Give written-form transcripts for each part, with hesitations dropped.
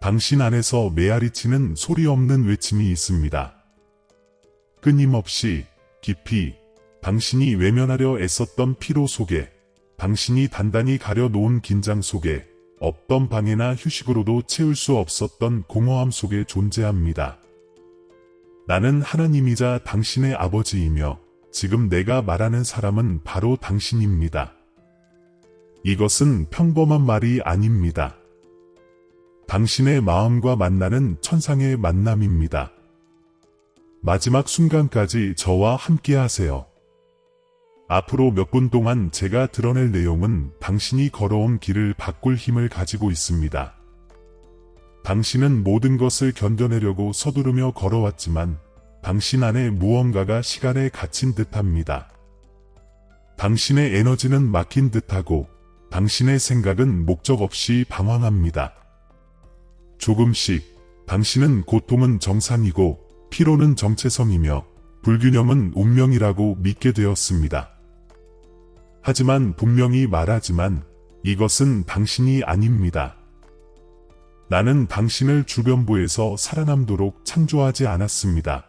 당신 안에서 메아리치는 소리 없는 외침이 있습니다. 끊임없이, 깊이, 당신이 외면하려 애썼던 피로 속에, 당신이 단단히 가려놓은 긴장 속에, 없던 방해나 휴식으로도 채울 수 없었던 공허함 속에 존재합니다. 나는 하나님이자 당신의 아버지이며 지금 내가 말하는 사람은 바로 당신입니다. 이것은 평범한 말이 아닙니다. 당신의 마음과 만나는 천상의 만남입니다. 마지막 순간까지 저와 함께 하세요. 앞으로 몇 분 동안 제가 드러낼 내용은 당신이 걸어온 길을 바꿀 힘을 가지고 있습니다. 당신은 모든 것을 견뎌내려고 서두르며 걸어왔지만 당신 안에 무언가가 시간에 갇힌 듯합니다. 당신의 에너지는 막힌 듯하고 당신의 생각은 목적 없이 방황합니다. 조금씩 당신은 고통은 정상이고 피로는 정체성이며 불균형은 운명이라고 믿게 되었습니다. 하지만 분명히 말하지만 이것은 당신이 아닙니다. 나는 당신을 주변부에서 살아남도록 창조하지 않았습니다.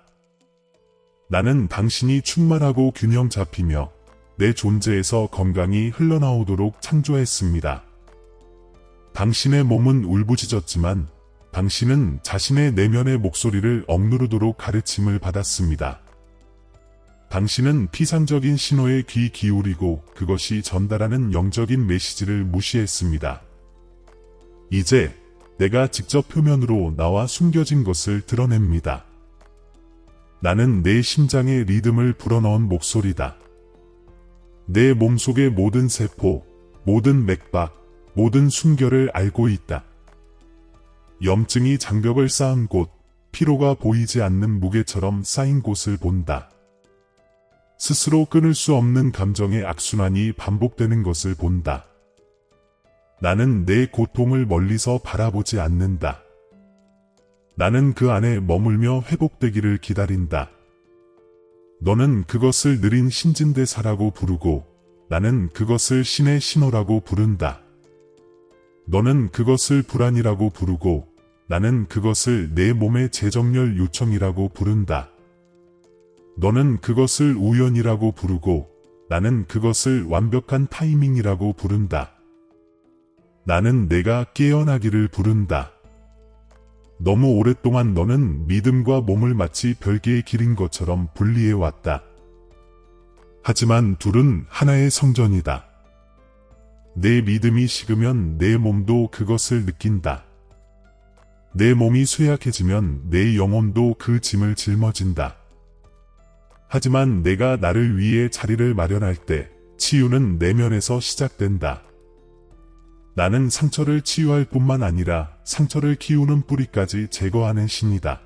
나는 당신이 충만하고 균형 잡히며 내 존재에서 건강이 흘러나오도록 창조했습니다. 당신의 몸은 울부짖었지만 당신은 자신의 내면의 목소리를 억누르도록 가르침을 받았습니다. 당신은 피상적인 신호에 귀 기울이고 그것이 전달하는 영적인 메시지를 무시했습니다. 이제 내가 직접 표면으로 나와 숨겨진 것을 드러냅니다. 나는 내 심장의 리듬을 불어넣은 목소리다. 내 몸속의 모든 세포, 모든 맥박, 모든 순결을 알고 있다. 염증이 장벽을 쌓은 곳, 피로가 보이지 않는 무게처럼 쌓인 곳을 본다. 스스로 끊을 수 없는 감정의 악순환이 반복되는 것을 본다. 나는 내 고통을 멀리서 바라보지 않는다. 나는 그 안에 머물며 회복되기를 기다린다. 너는 그것을 느린 신진대사라고 부르고 나는 그것을 신의 신호라고 부른다. 너는 그것을 불안이라고 부르고 나는 그것을 내 몸의 재정렬 요청이라고 부른다. 너는 그것을 우연이라고 부르고 나는 그것을 완벽한 타이밍이라고 부른다. 나는 내가 깨어나기를 부른다. 너무 오랫동안 너는 믿음과 몸을 마치 별개의 길인 것처럼 분리해왔다. 하지만 둘은 하나의 성전이다. 내 믿음이 식으면 내 몸도 그것을 느낀다. 내 몸이 쇠약해지면 내 영혼도 그 짐을 짊어진다. 하지만 내가 나를 위해 자리를 마련할 때 치유는 내면에서 시작된다. 나는 상처를 치유할 뿐만 아니라 상처를 키우는 뿌리까지 제거하는 신이다.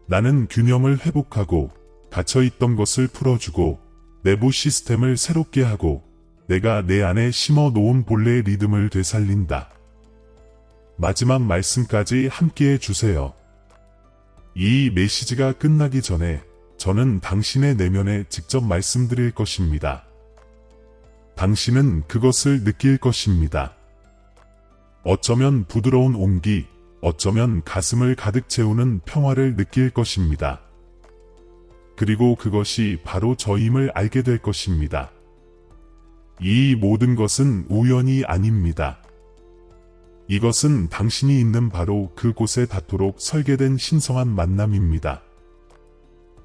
나는 균형을 회복하고 갇혀있던 것을 풀어주고 내부 시스템을 새롭게 하고 내가 내 안에 심어 놓은 본래의 리듬을 되살린다. 마지막 말씀까지 함께해 주세요. 이 메시지가 끝나기 전에 저는 당신의 내면에 직접 말씀드릴 것입니다. 당신은 그것을 느낄 것입니다. 어쩌면 부드러운 온기, 어쩌면 가슴을 가득 채우는 평화를 느낄 것입니다. 그리고 그것이 바로 저임을 알게 될 것입니다. 이 모든 것은 우연이 아닙니다. 이것은 당신이 있는 바로 그곳에 닿도록 설계된 신성한 만남입니다.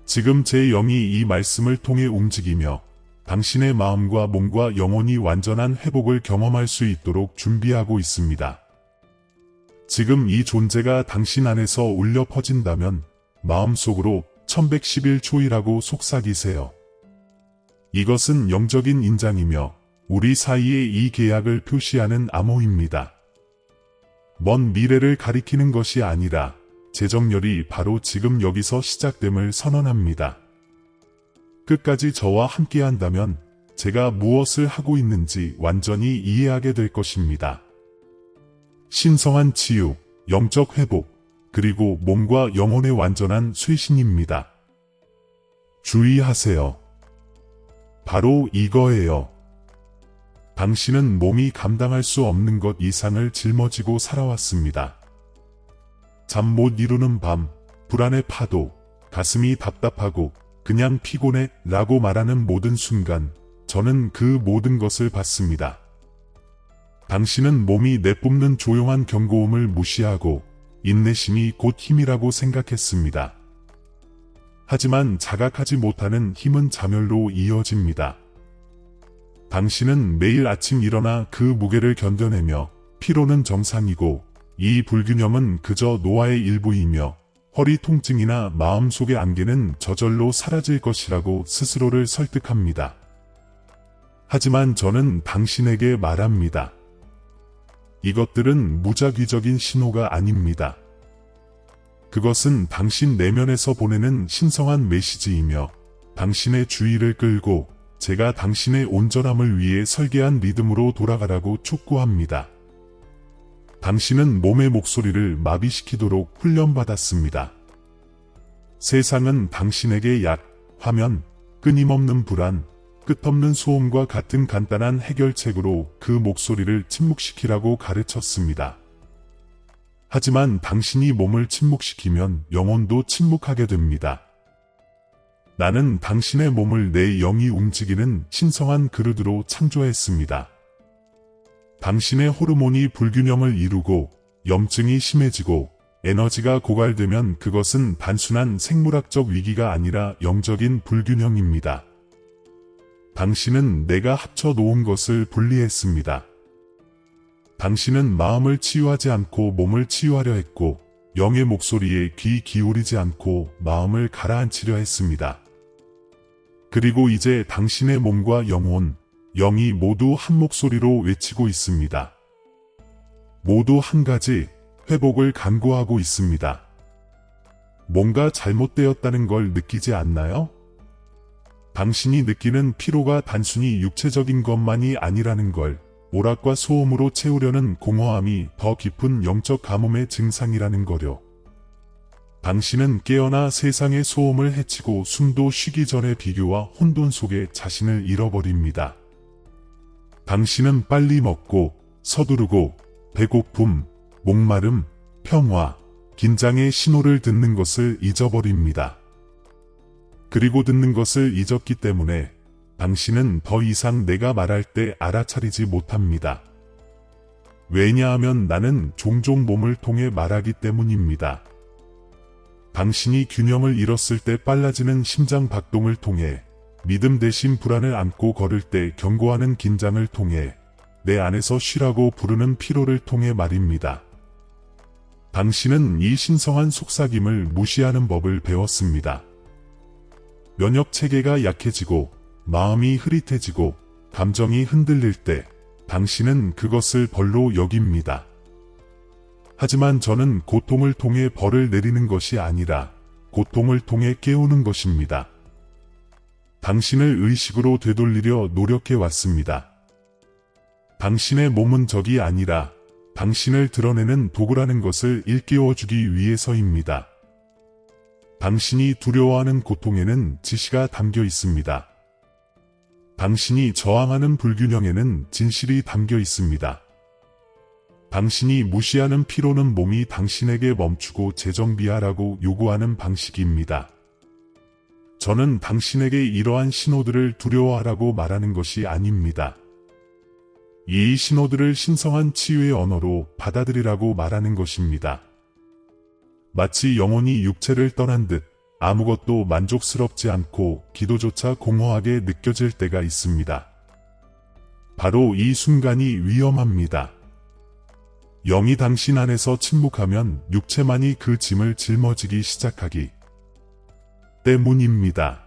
지금 제 영이 이 말씀을 통해 움직이며 당신의 마음과 몸과 영혼이 완전한 회복을 경험할 수 있도록 준비하고 있습니다. 지금 이 존재가 당신 안에서 울려 퍼진다면 마음속으로 1111초이라고 속삭이세요. 이것은 영적인 인장이며 우리 사이의 이 계약을 표시하는 암호입니다. 먼 미래를 가리키는 것이 아니라 재정렬이 바로 지금 여기서 시작됨을 선언합니다. 끝까지 저와 함께 한다면 제가 무엇을 하고 있는지 완전히 이해하게 될 것입니다. 신성한 치유, 영적 회복, 그리고 몸과 영혼의 완전한 쇄신입니다. 주의하세요. 바로 이거예요. 당신은 몸이 감당할 수 없는 것 이상을 짊어지고 살아왔습니다. 잠 못 이루는 밤, 불안의 파도, 가슴이 답답하고 그냥 피곤해 라고 말하는 모든 순간 저는 그 모든 것을 받습니다. 당신은 몸이 내뿜는 조용한 경고음을 무시하고 인내심이 곧 힘이라고 생각했습니다. 하지만 자각하지 못하는 힘은 자멸로 이어집니다. 당신은 매일 아침 일어나 그 무게를 견뎌내며 피로는 정상이고 이 불균형은 그저 노화의 일부이며 허리 통증이나 마음속의 안개는 저절로 사라질 것이라고 스스로를 설득합니다. 하지만 저는 당신에게 말합니다. 이것들은 무작위적인 신호가 아닙니다. 그것은 당신 내면에서 보내는 신성한 메시지이며 당신의 주의를 끌고 제가 당신의 온전함을 위해 설계한 리듬으로 돌아가라고 촉구합니다. 당신은 몸의 목소리를 마비시키도록 훈련받았습니다. 세상은 당신에게 약, 화면, 끊임없는 불안, 끝없는 소음과 같은 간단한 해결책으로 그 목소리를 침묵시키라고 가르쳤습니다. 하지만 당신이 몸을 침묵시키면 영혼도 침묵하게 됩니다. 나는 당신의 몸을 내 영이 움직이는 신성한 그릇으로 창조했습니다. 당신의 호르몬이 불균형을 이루고 염증이 심해지고 에너지가 고갈되면 그것은 단순한 생물학적 위기가 아니라 영적인 불균형입니다. 당신은 내가 합쳐 놓은 것을 분리했습니다. 당신은 마음을 치유하지 않고 몸을 치유하려 했고 영의 목소리에 귀 기울이지 않고 마음을 가라앉히려 했습니다. 그리고 이제 당신의 몸과 영혼, 영이 모두 한 목소리로 외치고 있습니다. 모두 한 가지, 회복을 간구하고 있습니다. 뭔가 잘못되었다는 걸 느끼지 않나요? 당신이 느끼는 피로가 단순히 육체적인 것만이 아니라는 걸, 오락과 소음으로 채우려는 공허함이 더 깊은 영적 가뭄의 증상이라는 거요. 당신은 깨어나 세상의 소음을 헤치고 숨도 쉬기 전에 비교와 혼돈 속에 자신을 잃어버립니다. 당신은 빨리 먹고, 서두르고, 배고픔, 목마름, 평화, 긴장의 신호를 듣는 것을 잊어버립니다. 그리고 듣는 것을 잊었기 때문에 당신은 더 이상 내가 말할 때 알아차리지 못합니다. 왜냐하면 나는 종종 몸을 통해 말하기 때문입니다. 당신이 균형을 잃었을 때 빨라지는 심장 박동을 통해 믿음 대신 불안을 안고 걸을 때 경고하는 긴장을 통해 내 안에서 쉬라고 부르는 피로를 통해 말입니다. 당신은 이 신성한 속삭임을 무시하는 법을 배웠습니다. 면역 체계가 약해지고 마음이 흐릿해지고 감정이 흔들릴 때 당신은 그것을 벌로 여깁니다. 하지만 저는 고통을 통해 벌을 내리는 것이 아니라 고통을 통해 깨우는 것입니다. 당신을 의식으로 되돌리려 노력해 왔습니다. 당신의 몸은 적이 아니라 당신을 드러내는 도구라는 것을 일깨워주기 위해서입니다. 당신이 두려워하는 고통에는 지시가 담겨 있습니다. 당신이 저항하는 불균형에는 진실이 담겨 있습니다. 당신이 무시하는 피로는 몸이 당신에게 멈추고 재정비하라고 요구하는 방식입니다. 저는 당신에게 이러한 신호들을 두려워하라고 말하는 것이 아닙니다. 이 신호들을 신성한 치유의 언어로 받아들이라고 말하는 것입니다. 마치 영혼이 육체를 떠난 듯 아무것도 만족스럽지 않고 기도조차 공허하게 느껴질 때가 있습니다. 바로 이 순간이 위험합니다. 영이 당신 안에서 침묵하면 육체만이 그 짐을 짊어지기 시작하기 때문입니다.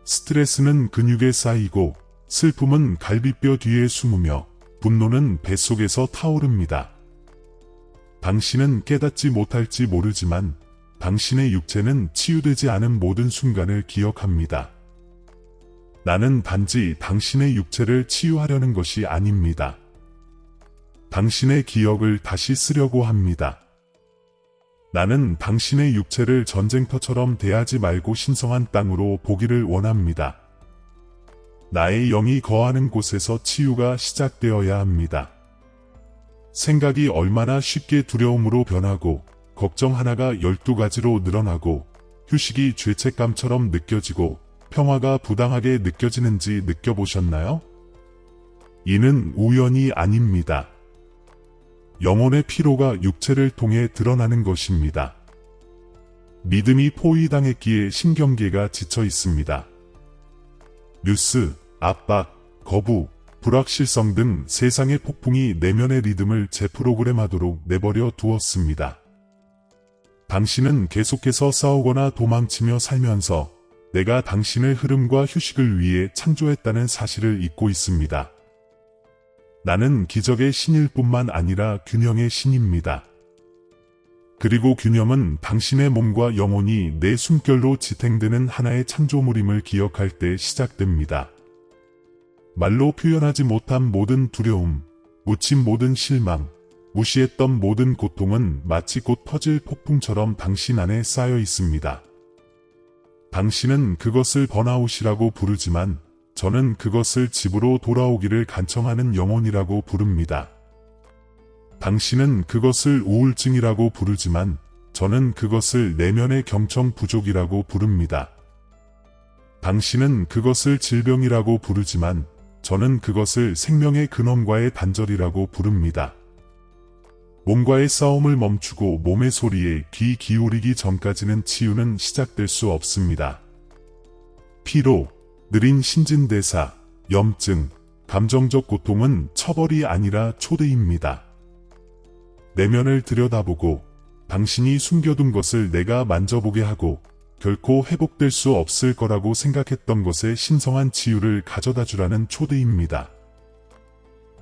스트레스는 근육에 쌓이고 슬픔은 갈비뼈 뒤에 숨으며 분노는 뱃속에서 타오릅니다. 당신은 깨닫지 못할지 모르지만 당신의 육체는 치유되지 않은 모든 순간을 기억합니다. 나는 단지 당신의 육체를 치유하려는 것이 아닙니다. 당신의 기억을 다시 쓰려고 합니다. 나는 당신의 육체를 전쟁터처럼 대하지 말고 신성한 땅으로 보기를 원합니다. 나의 영이 거하는 곳에서 치유가 시작되어야 합니다. 생각이 얼마나 쉽게 두려움으로 변하고 걱정 하나가 12가지로 늘어나고 휴식이 죄책감처럼 느껴지고 평화가 부당하게 느껴지는지 느껴보셨나요? 이는 우연이 아닙니다. 영혼의 피로가 육체를 통해 드러나는 것입니다. 믿음이 포위당했기에 신경계가 지쳐 있습니다. 뉴스, 압박, 거부, 불확실성 등 세상의 폭풍이 내면의 리듬을 제 프로그램하도록 내버려 두었습니다. 당신은 계속해서 싸우거나 도망치며 살면서 내가 당신의 흐름과 휴식을 위해 창조했다는 사실을 잊고 있습니다. 나는 기적의 신일 뿐만 아니라 균형의 신입니다. 그리고 균형은 당신의 몸과 영혼이 내 숨결로 지탱되는 하나의 창조물임을 기억할 때 시작됩니다. 말로 표현하지 못한 모든 두려움, 묻힌 모든 실망, 무시했던 모든 고통은 마치 곧 터질 폭풍처럼 당신 안에 쌓여 있습니다. 당신은 그것을 번아웃이라고 부르지만 저는 그것을 집으로 돌아오기를 간청하는 영혼이라고 부릅니다. 당신은 그것을 우울증이라고 부르지만 저는 그것을 내면의 경청 부족이라고 부릅니다. 당신은 그것을 질병이라고 부르지만 저는 그것을 생명의 근원과의 단절이라고 부릅니다. 몸과의 싸움을 멈추고 몸의 소리에 귀 기울이기 전까지는 치유는 시작될 수 없습니다. 피로, 느린 신진대사, 염증, 감정적 고통은 처벌이 아니라 초대입니다. 내면을 들여다보고 당신이 숨겨둔 것을 내가 만져보게 하고 결코 회복될 수 없을 거라고 생각했던 것에 신성한 치유를 가져다 주라는 초대입니다.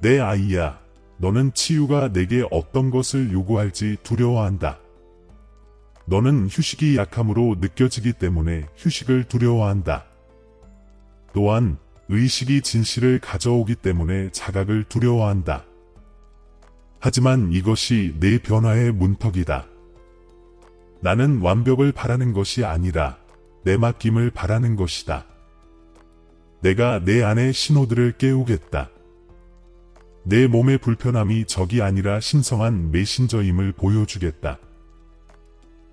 내 아이야, 너는 치유가 내게 어떤 것을 요구할지 두려워한다. 너는 휴식이 약함으로 느껴지기 때문에 휴식을 두려워한다. 또한 의식이 진실을 가져오기 때문에 자각을 두려워한다. 하지만 이것이 내 변화의 문턱이다. 나는 완벽을 바라는 것이 아니라 내 맡김을 바라는 것이다. 내가 내 안의 신호들을 깨우겠다. 내 몸의 불편함이 적이 아니라 신성한 메신저임을 보여주겠다.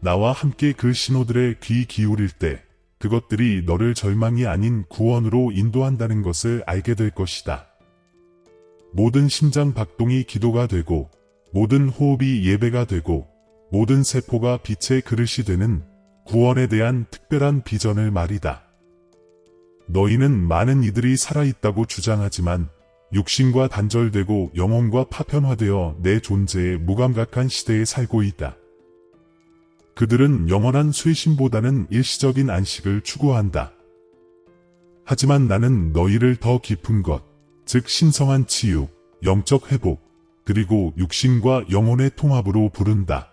나와 함께 그 신호들에 귀 기울일 때 그것들이 너를 절망이 아닌 구원으로 인도한다는 것을 알게 될 것이다. 모든 심장 박동이 기도가 되고 모든 호흡이 예배가 되고 모든 세포가 빛의 그릇이 되는 구원에 대한 특별한 비전을 말이다. 너희는 많은 이들이 살아있다고 주장하지만 육신과 단절되고 영혼과 파편화되어 내 존재에 무감각한 시대에 살고 있다. 그들은 영원한 쇄신보다는 일시적인 안식을 추구한다. 하지만 나는 너희를 더 깊은 것, 즉 신성한 치유, 영적 회복, 그리고 육신과 영혼의 통합으로 부른다.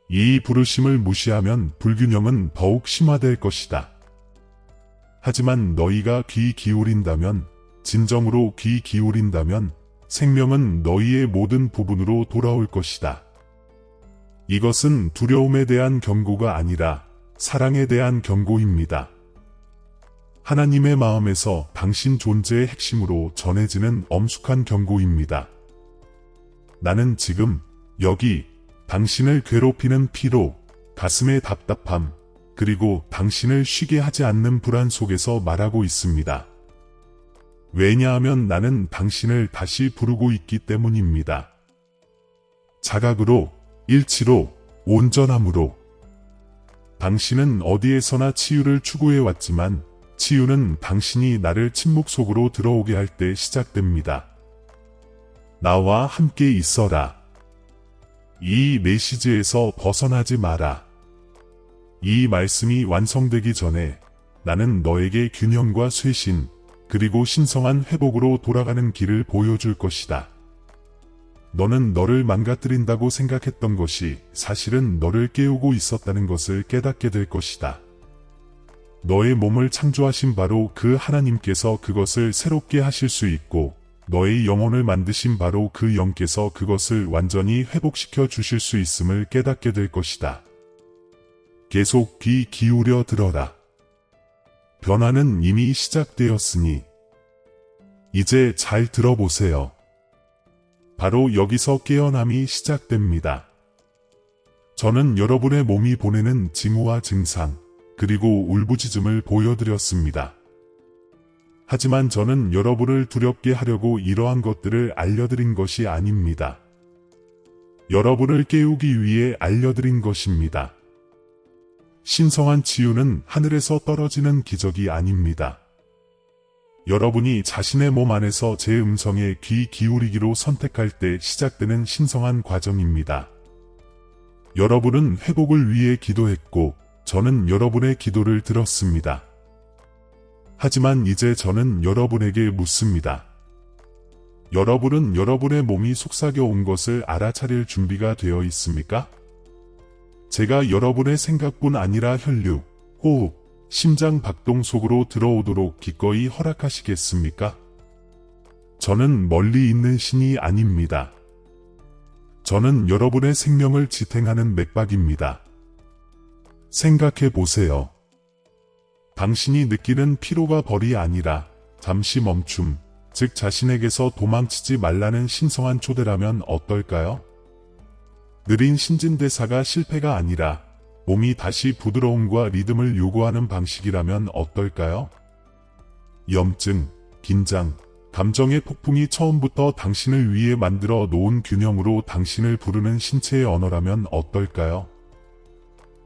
이 부르심을 무시하면 불균형은 더욱 심화될 것이다. 하지만 너희가 귀 기울인다면, 진정으로 귀 기울인다면 생명은 너희의 모든 부분으로 돌아올 것이다. 이것은 두려움에 대한 경고가 아니라 사랑에 대한 경고입니다. 하나님의 마음에서 당신 존재의 핵심으로 전해지는 엄숙한 경고입니다. 나는 지금 여기 당신을 괴롭히는 피로, 가슴의 답답함, 그리고 당신을 쉬게 하지 않는 불안 속에서 말하고 있습니다. 왜냐하면 나는 당신을 다시 부르고 있기 때문입니다. 자각으로, 일치로, 온전함으로. 당신은 어디에서나 치유를 추구해왔지만 치유는 당신이 나를 침묵 속으로 들어오게 할 때 시작됩니다. 나와 함께 있어라. 이 메시지에서 벗어나지 마라. 이 말씀이 완성되기 전에 나는 너에게 균형과 쇄신, 그리고 신성한 회복으로 돌아가는 길을 보여줄 것이다. 너는 너를 망가뜨린다고 생각했던 것이 사실은 너를 깨우고 있었다는 것을 깨닫게 될 것이다. 너의 몸을 창조하신 바로 그 하나님께서 그것을 새롭게 하실 수 있고 너의 영혼을 만드신 바로 그 영께서 그것을 완전히 회복시켜 주실 수 있음을 깨닫게 될 것이다. 계속 귀 기울여 들어라. 변화는 이미 시작되었으니 이제 잘 들어보세요. 바로 여기서 깨어남이 시작됩니다. 저는 여러분의 몸이 보내는 징후와 증상, 그리고 울부짖음을 보여드렸습니다. 하지만 저는 여러분을 두렵게 하려고 이러한 것들을 알려드린 것이 아닙니다. 여러분을 깨우기 위해 알려드린 것입니다. 신성한 치유는 하늘에서 떨어지는 기적이 아닙니다. 여러분이 자신의 몸 안에서 제 음성에 귀 기울이기로 선택할 때 시작되는 신성한 과정입니다. 여러분은 회복을 위해 기도했고, 저는 여러분의 기도를 들었습니다. 하지만 이제 저는 여러분에게 묻습니다. 여러분은 여러분의 몸이 속삭여 온 것을 알아차릴 준비가 되어 있습니까? 제가 여러분의 생각뿐 아니라 혈류, 호흡, 심장 박동 속으로 들어오도록 기꺼이 허락하시겠습니까? 저는 멀리 있는 신이 아닙니다. 저는 여러분의 생명을 지탱하는 맥박입니다. 생각해 보세요. 당신이 느끼는 피로가 벌이 아니라 잠시 멈춤, 즉 자신에게서 도망치지 말라는 신성한 초대라면 어떨까요? 느린 신진대사가 실패가 아니라 몸이 다시 부드러움과 리듬을 요구하는 방식이라면 어떨까요? 염증, 긴장, 감정의 폭풍이 처음부터 당신을 위해 만들어 놓은 균형으로 당신을 부르는 신체의 언어라면 어떨까요?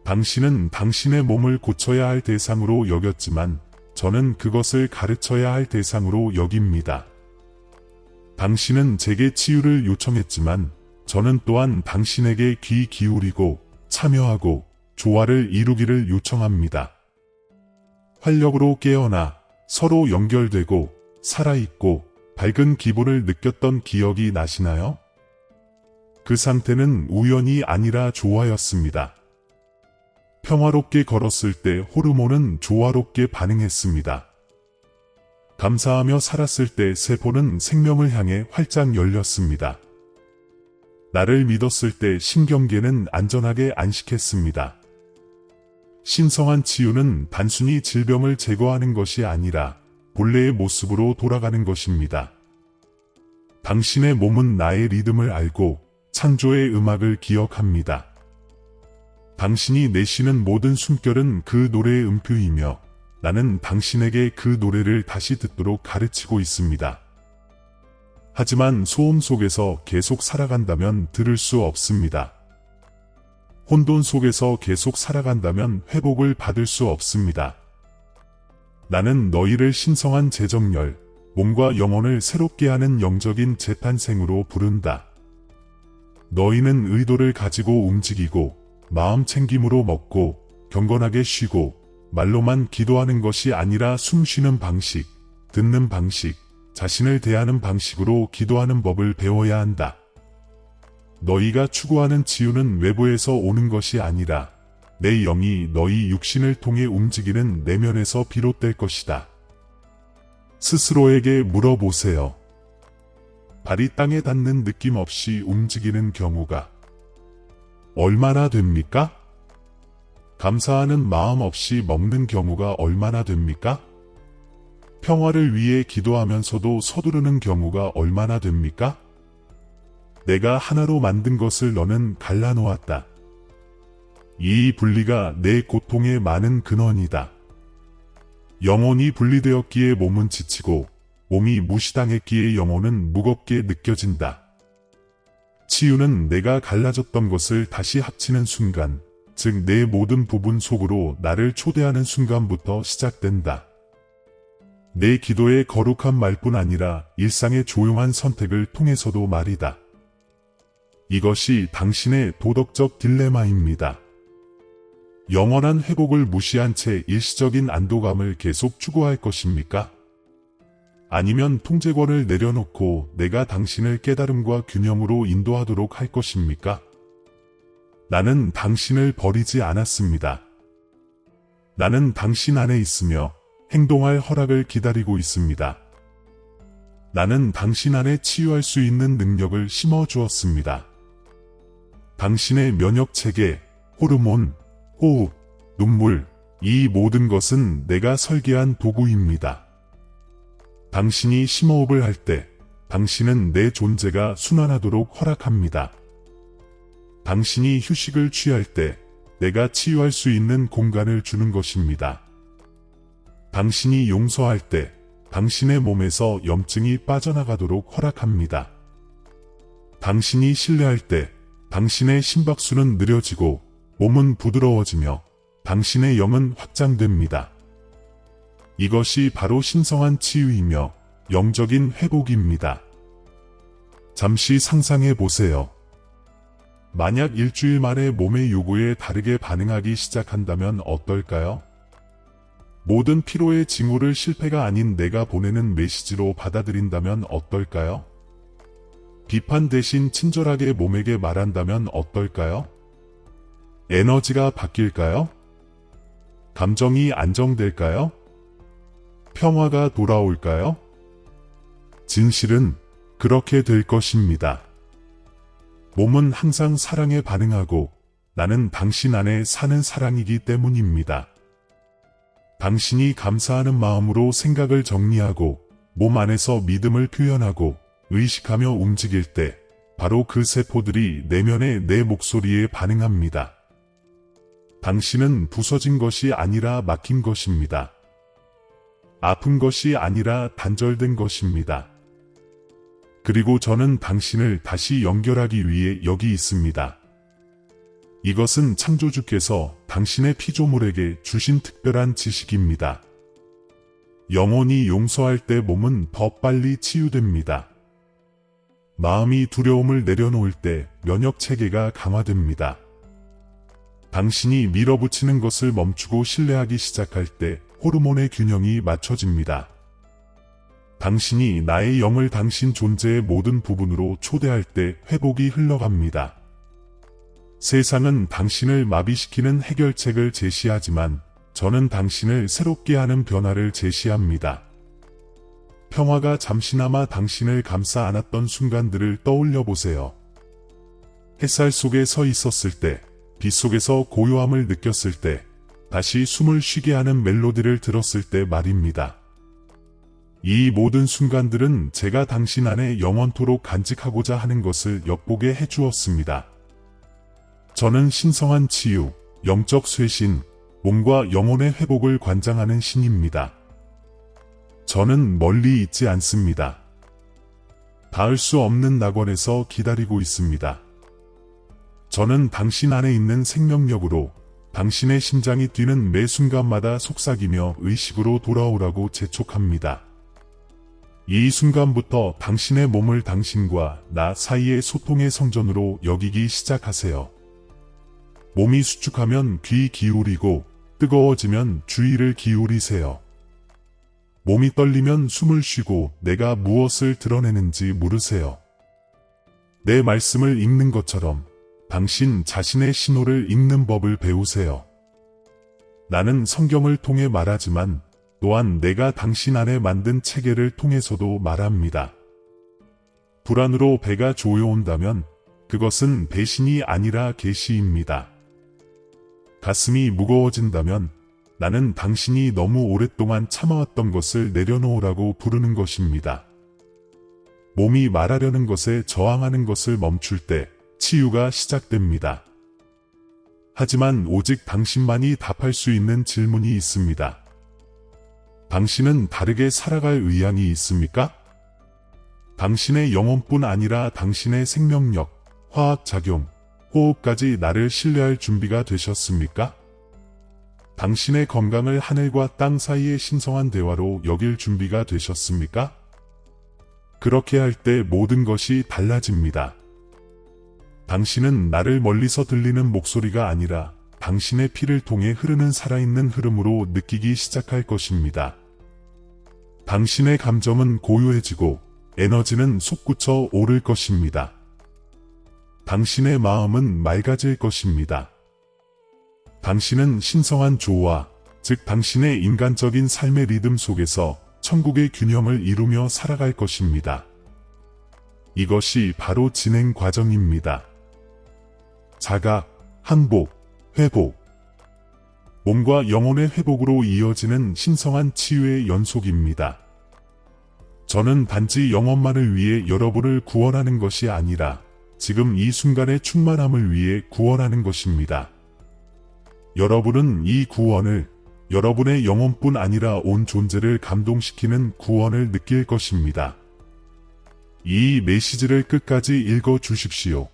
당신은 당신의 몸을 고쳐야 할 대상으로 여겼지만 저는 그것을 가르쳐야 할 대상으로 여깁니다. 당신은 제게 치유를 요청했지만 저는 또한 당신에게 귀 기울이고 참여하고 조화를 이루기를 요청합니다. 활력으로 깨어나 서로 연결되고 살아있고 밝은 기분을 느꼈던 기억이 나시나요? 그 상태는 우연이 아니라 조화였습니다. 평화롭게 걸었을 때 호르몬은 조화롭게 반응했습니다. 감사하며 살았을 때 세포는 생명을 향해 활짝 열렸습니다. 나를 믿었을 때 신경계는 안전하게 안식했습니다. 신성한 치유는 단순히 질병을 제거하는 것이 아니라 본래의 모습으로 돌아가는 것입니다. 당신의 몸은 나의 리듬을 알고 창조의 음악을 기억합니다. 당신이 내쉬는 모든 숨결은 그 노래의 음표이며 나는 당신에게 그 노래를 다시 듣도록 가르치고 있습니다. 하지만 소음 속에서 계속 살아간다면 들을 수 없습니다. 혼돈 속에서 계속 살아간다면 회복을 받을 수 없습니다. 나는 너희를 신성한 재정렬, 몸과 영혼을 새롭게 하는 영적인 재탄생으로 부른다. 너희는 의도를 가지고 움직이고 마음 챙김으로 먹고 경건하게 쉬고 말로만 기도하는 것이 아니라 숨쉬는 방식, 듣는 방식, 자신을 대하는 방식으로 기도하는 법을 배워야 한다. 너희가 추구하는 치유는 외부에서 오는 것이 아니라 내 영이 너희 육신을 통해 움직이는 내면에서 비롯될 것이다. 스스로에게 물어보세요. 발이 땅에 닿는 느낌 없이 움직이는 경우가 얼마나 됩니까? 감사하는 마음 없이 먹는 경우가 얼마나 됩니까? 평화를 위해 기도하면서도 서두르는 경우가 얼마나 됩니까? 내가 하나로 만든 것을 너는 갈라놓았다. 이 분리가 내 고통의 많은 근원이다. 영혼이 분리되었기에 몸은 지치고 몸이 무시당했기에 영혼은 무겁게 느껴진다. 치유는 내가 갈라졌던 것을 다시 합치는 순간, 즉 내 모든 부분 속으로 나를 초대하는 순간부터 시작된다. 내 기도의 거룩한 말뿐 아니라 일상의 조용한 선택을 통해서도 말이다. 이것이 당신의 도덕적 딜레마입니다. 영원한 회복을 무시한 채 일시적인 안도감을 계속 추구할 것입니까? 아니면 통제권을 내려놓고 내가 당신을 깨달음과 균형으로 인도하도록 할 것입니까? 나는 당신을 버리지 않았습니다. 나는 당신 안에 있으며 행동할 허락을 기다리고 있습니다. 나는 당신 안에 치유할 수 있는 능력을 심어주었습니다. 당신의 면역체계, 호르몬, 호흡, 눈물, 이 모든 것은 내가 설계한 도구입니다. 당신이 심호흡을 할 때 당신은 내 존재가 순환하도록 허락합니다. 당신이 휴식을 취할 때 내가 치유할 수 있는 공간을 주는 것입니다. 당신이 용서할 때 당신의 몸에서 염증이 빠져나가도록 허락합니다. 당신이 신뢰할 때 당신의 심박수는 느려지고 몸은 부드러워지며 당신의 영은 확장됩니다. 이것이 바로 신성한 치유이며 영적인 회복입니다. 잠시 상상해 보세요. 만약 일주일 만에 몸의 요구에 다르게 반응하기 시작한다면 어떨까요? 모든 피로의 징후를 실패가 아닌 내가 보내는 메시지로 받아들인다면 어떨까요? 비판 대신 친절하게 몸에게 말한다면 어떨까요? 에너지가 바뀔까요? 감정이 안정될까요? 평화가 돌아올까요? 진실은 그렇게 될 것입니다. 몸은 항상 사랑에 반응하고 나는 당신 안에 사는 사랑이기 때문입니다. 당신이 감사하는 마음으로 생각을 정리하고 몸 안에서 믿음을 표현하고 의식하며 움직일 때 바로 그 세포들이 내면의 내 목소리에 반응합니다. 당신은 부서진 것이 아니라 막힌 것입니다. 아픈 것이 아니라 단절된 것입니다. 그리고 저는 당신을 다시 연결하기 위해 여기 있습니다. 이것은 창조주께서 당신의 피조물에게 주신 특별한 지식입니다. 영혼이 용서할 때 몸은 더 빨리 치유됩니다. 마음이 두려움을 내려놓을 때 면역 체계가 강화됩니다. 당신이 밀어붙이는 것을 멈추고 신뢰하기 시작할 때 호르몬의 균형이 맞춰집니다. 당신이 나의 영을 당신 존재의 모든 부분으로 초대할 때 회복이 흘러갑니다. 세상은 당신을 마비시키는 해결책을 제시하지만 저는 당신을 새롭게 하는 변화를 제시합니다. 평화가 잠시나마 당신을 감싸 안았던 순간들을 떠올려 보세요. 햇살 속에 서 있었을 때, 빛 속에서 고요함을 느꼈을 때, 다시 숨을 쉬게 하는 멜로디를 들었을 때 말입니다. 이 모든 순간들은 제가 당신 안에 영원토록 간직하고자 하는 것을 엿보게 해주었습니다. 저는 신성한 치유, 영적 쇄신, 몸과 영혼의 회복을 관장하는 신입니다. 저는 멀리 있지 않습니다. 닿을 수 없는 낙원에서 기다리고 있습니다. 저는 당신 안에 있는 생명력으로 당신의 심장이 뛰는 매 순간마다 속삭이며 의식으로 돌아오라고 재촉합니다. 이 순간부터 당신의 몸을 당신과 나 사이의 소통의 성전으로 여기기 시작하세요. 몸이 수축하면 귀 기울이고 뜨거워지면 주의를 기울이세요. 몸이 떨리면 숨을 쉬고 내가 무엇을 드러내는지 물으세요. 내 말씀을 읽는 것처럼 당신 자신의 신호를 읽는 법을 배우세요. 나는 성경을 통해 말하지만 또한 내가 당신 안에 만든 체계를 통해서도 말합니다. 불안으로 배가 조여온다면 그것은 배신이 아니라 계시입니다. 가슴이 무거워진다면 나는 당신이 너무 오랫동안 참아왔던 것을 내려놓으라고 부르는 것입니다. 몸이 말하려는 것에 저항하는 것을 멈출 때 치유가 시작됩니다. 하지만 오직 당신만이 답할 수 있는 질문이 있습니다. 당신은 다르게 살아갈 의향이 있습니까? 당신의 영혼뿐 아니라 당신의 생명력, 화학작용, 호흡까지 나를 신뢰할 준비가 되셨습니까? 당신의 건강을 하늘과 땅 사이의 신성한 대화로 여길 준비가 되셨습니까? 그렇게 할 때 모든 것이 달라집니다. 당신은 나를 멀리서 들리는 목소리가 아니라 당신의 피를 통해 흐르는 살아있는 흐름으로 느끼기 시작할 것입니다. 당신의 감정은 고요해지고 에너지는 솟구쳐 오를 것입니다. 당신의 마음은 맑아질 것입니다. 당신은 신성한 조화, 즉 당신의 인간적인 삶의 리듬 속에서 천국의 균형을 이루며 살아갈 것입니다. 이것이 바로 진행 과정입니다. 자각, 항복, 회복. 몸과 영혼의 회복으로 이어지는 신성한 치유의 연속입니다. 저는 단지 영혼만을 위해 여러분을 구원하는 것이 아니라 지금 이 순간의 충만함을 위해 구원하는 것입니다. 여러분은 이 구원을, 여러분의 영혼뿐 아니라 온 존재를 감동시키는 구원을 느낄 것입니다. 이 메시지를 끝까지 읽어 주십시오.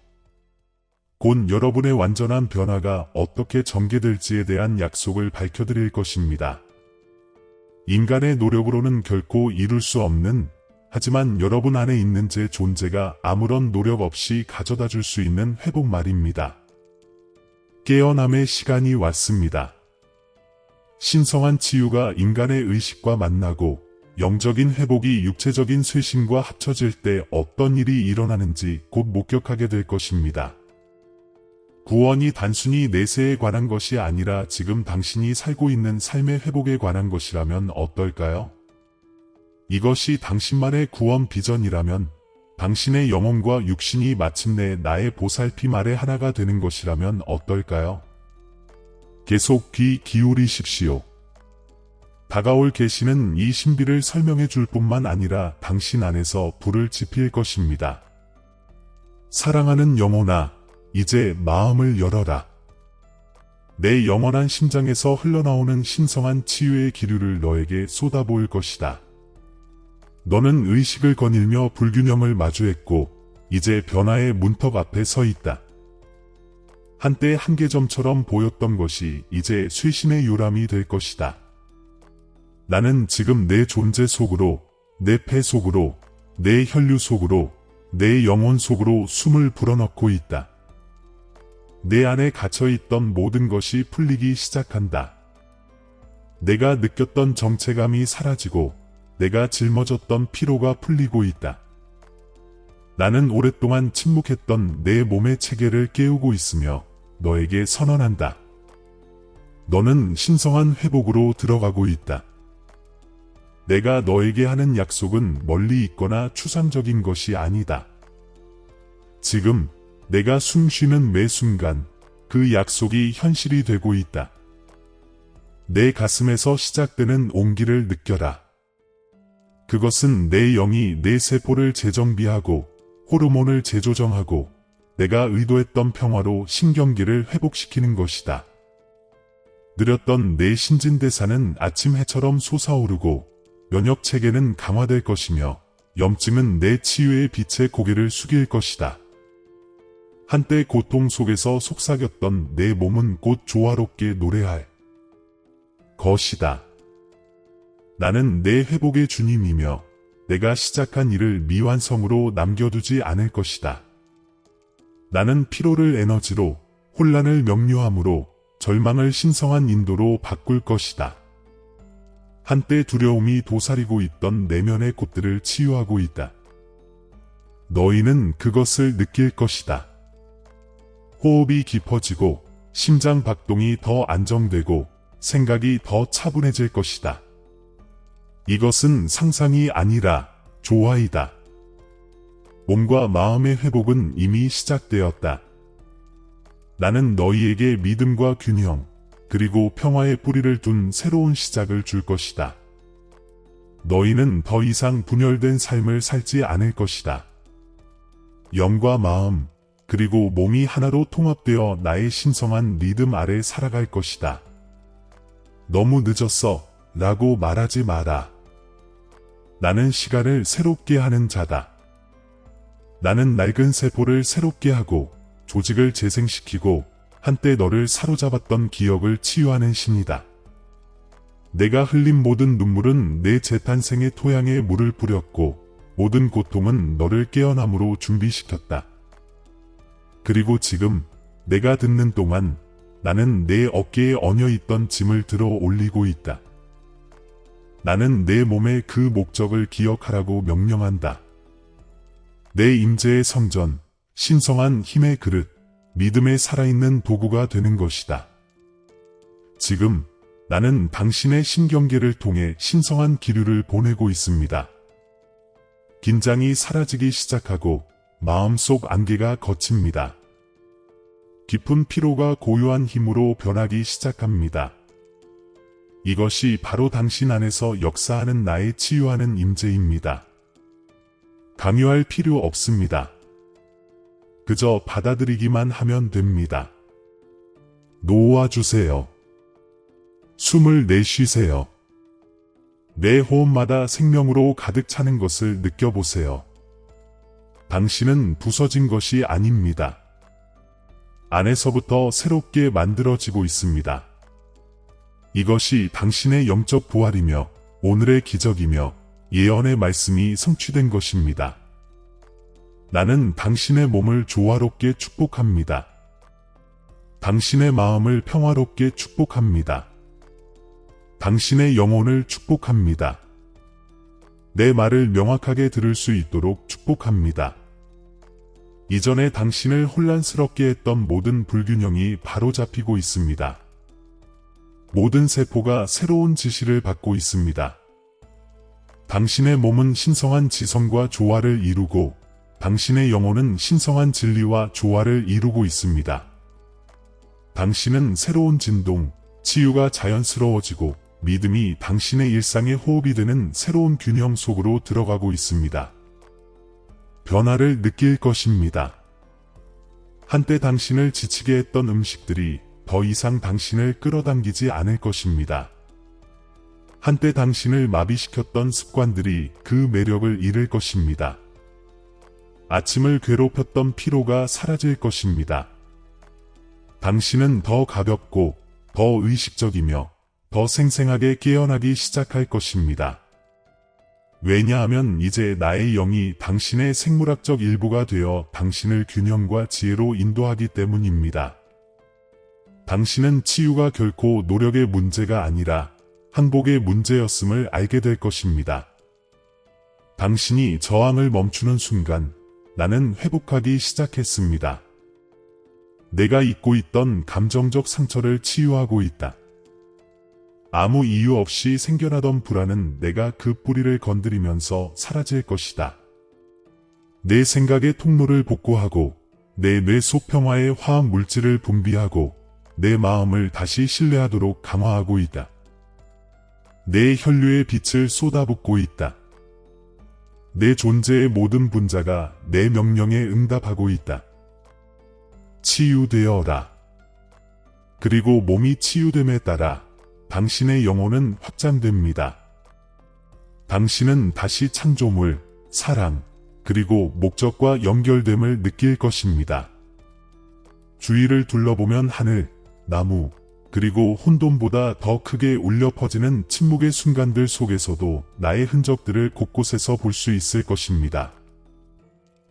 곧 여러분의 완전한 변화가 어떻게 전개될지에 대한 약속을 밝혀드릴 것입니다. 인간의 노력으로는 결코 이룰 수 없는, 하지만 여러분 안에 있는 제 존재가 아무런 노력 없이 가져다 줄 수 있는 회복 말입니다. 깨어남의 시간이 왔습니다. 신성한 치유가 인간의 의식과 만나고 영적인 회복이 육체적인 쇄신과 합쳐질 때 어떤 일이 일어나는지 곧 목격하게 될 것입니다. 구원이 단순히 내세에 관한 것이 아니라 지금 당신이 살고 있는 삶의 회복에 관한 것이라면 어떨까요? 이것이 당신만의 구원 비전이라면, 당신의 영혼과 육신이 마침내 나의 보살핌 아래 하나가 되는 것이라면 어떨까요? 계속 귀 기울이십시오. 다가올 계시는 이 신비를 설명해 줄 뿐만 아니라 당신 안에서 불을 지필 것입니다. 사랑하는 영혼아, 이제 마음을 열어라. 내 영원한 심장에서 흘러나오는 신성한 치유의 기류를 너에게 쏟아부을 것이다. 너는 의식을 거닐며 불균형을 마주했고 이제 변화의 문턱 앞에 서 있다. 한때 한계점처럼 보였던 것이 이제 쇄신의 요람이 될 것이다. 나는 지금 내 존재 속으로, 내 폐 속으로, 내 혈류 속으로, 내 영혼 속으로 숨을 불어넣고 있다. 내 안에 갇혀있던 모든 것이 풀리기 시작한다. 내가 느꼈던 정체감이 사라지고 내가 짊어졌던 피로가 풀리고 있다. 나는 오랫동안 침묵했던 내 몸의 체계를 깨우고 있으며 너에게 선언한다. 너는 신성한 회복으로 들어가고 있다. 내가 너에게 하는 약속은 멀리 있거나 추상적인 것이 아니다. 지금 내가 숨 쉬는 매 순간 그 약속이 현실이 되고 있다. 내 가슴에서 시작되는 온기를 느껴라. 그것은 내 영이 내 세포를 재정비하고 호르몬을 재조정하고 내가 의도했던 평화로 신경기를 회복시키는 것이다. 느렸던 내 신진대사는 아침 해처럼 솟아오르고 면역체계는 강화될 것이며 염증은 내 치유의 빛에 고개를 숙일 것이다. 한때 고통 속에서 속삭였던 내 몸은 곧 조화롭게 노래할 것이다. 나는 내 회복의 주님이며 내가 시작한 일을 미완성으로 남겨두지 않을 것이다. 나는 피로를 에너지로, 혼란을 명료함으로, 절망을 신성한 인도로 바꿀 것이다. 한때 두려움이 도사리고 있던 내면의 곳들을 치유하고 있다. 너희는 그것을 느낄 것이다. 호흡이 깊어지고 심장 박동이 더 안정되고 생각이 더 차분해질 것이다. 이것은 상상이 아니라 조화이다. 몸과 마음의 회복은 이미 시작되었다. 나는 너희에게 믿음과 균형, 그리고 평화의 뿌리를 둔 새로운 시작을 줄 것이다. 너희는 더 이상 분열된 삶을 살지 않을 것이다. 영과 마음, 그리고 몸이 하나로 통합되어 나의 신성한 리듬 아래 살아갈 것이다. 너무 늦었어 라고 말하지 마라. 나는 시간을 새롭게 하는 자다. 나는 낡은 세포를 새롭게 하고 조직을 재생시키고 한때 너를 사로잡았던 기억을 치유하는 신이다. 내가 흘린 모든 눈물은 내 재탄생의 토양에 물을 뿌렸고 모든 고통은 너를 깨어남으로 준비시켰다. 그리고 지금 내가 듣는 동안 나는 내 어깨에 얹어있던 짐을 들어 올리고 있다. 나는 내 몸의 그 목적을 기억하라고 명령한다. 내 임재의 성전, 신성한 힘의 그릇, 믿음에 살아있는 도구가 되는 것이다. 지금 나는 당신의 신경계를 통해 신성한 기류를 보내고 있습니다. 긴장이 사라지기 시작하고 마음속 안개가 걷힙니다. 깊은 피로가 고요한 힘으로 변하기 시작합니다. 이것이 바로 당신 안에서 역사하는 나의 치유하는 임재입니다. 강요할 필요 없습니다. 그저 받아들이기만 하면 됩니다. 놓아주세요. 숨을 내쉬세요. 내 호흡마다 생명으로 가득 차는 것을 느껴보세요. 당신은 부서진 것이 아닙니다. 안에서부터 새롭게 만들어지고 있습니다. 이것이 당신의 영적 부활이며 오늘의 기적이며 예언의 말씀이 성취된 것입니다. 나는 당신의 몸을 조화롭게 축복합니다. 당신의 마음을 평화롭게 축복합니다. 당신의 영혼을 축복합니다. 내 말을 명확하게 들을 수 있도록 축복합니다. 이전에 당신을 혼란스럽게 했던 모든 불균형이 바로잡히고 있습니다. 모든 세포가 새로운 지시를 받고 있습니다. 당신의 몸은 신성한 지성과 조화를 이루고 당신의 영혼은 신성한 진리와 조화를 이루고 있습니다. 당신은 새로운 진동, 치유가 자연스러워지고 믿음이 당신의 일상의 호흡이 되는 새로운 균형 속으로 들어가고 있습니다. 변화를 느낄 것입니다. 한때 당신을 지치게 했던 음식들이 더 이상 당신을 끌어당기지 않을 것입니다. 한때 당신을 마비시켰던 습관들이 그 매력을 잃을 것입니다. 아침을 괴롭혔던 피로가 사라질 것입니다. 당신은 더 가볍고 더 의식적이며 더 생생하게 깨어나기 시작할 것입니다. 왜냐하면 이제 나의 영이 당신의 생물학적 일부가 되어 당신을 균형과 지혜로 인도하기 때문입니다. 당신은 치유가 결코 노력의 문제가 아니라 항복의 문제였음을 알게 될 것입니다. 당신이 저항을 멈추는 순간 나는 회복하기 시작했습니다. 내가 잊고 있던 감정적 상처를 치유하고 있다. 아무 이유 없이 생겨나던 불안은 내가 그 뿌리를 건드리면서 사라질 것이다. 내 생각의 통로를 복구하고 내 뇌 속 평화의 화학 물질을 분비하고 내 마음을 다시 신뢰하도록 강화하고 있다. 내 혈류의 빛을 쏟아붓고 있다. 내 존재의 모든 분자가 내 명령에 응답하고 있다. 치유되어라. 그리고 몸이 치유됨에 따라 당신의 영혼은 확장됩니다. 당신은 다시 창조물, 사랑, 그리고 목적과 연결됨을 느낄 것입니다. 주위를 둘러보면 하늘, 나무, 그리고 혼돈보다 더 크게 울려 퍼지는 침묵의 순간들 속에서도 나의 흔적들을 곳곳에서 볼 수 있을 것입니다.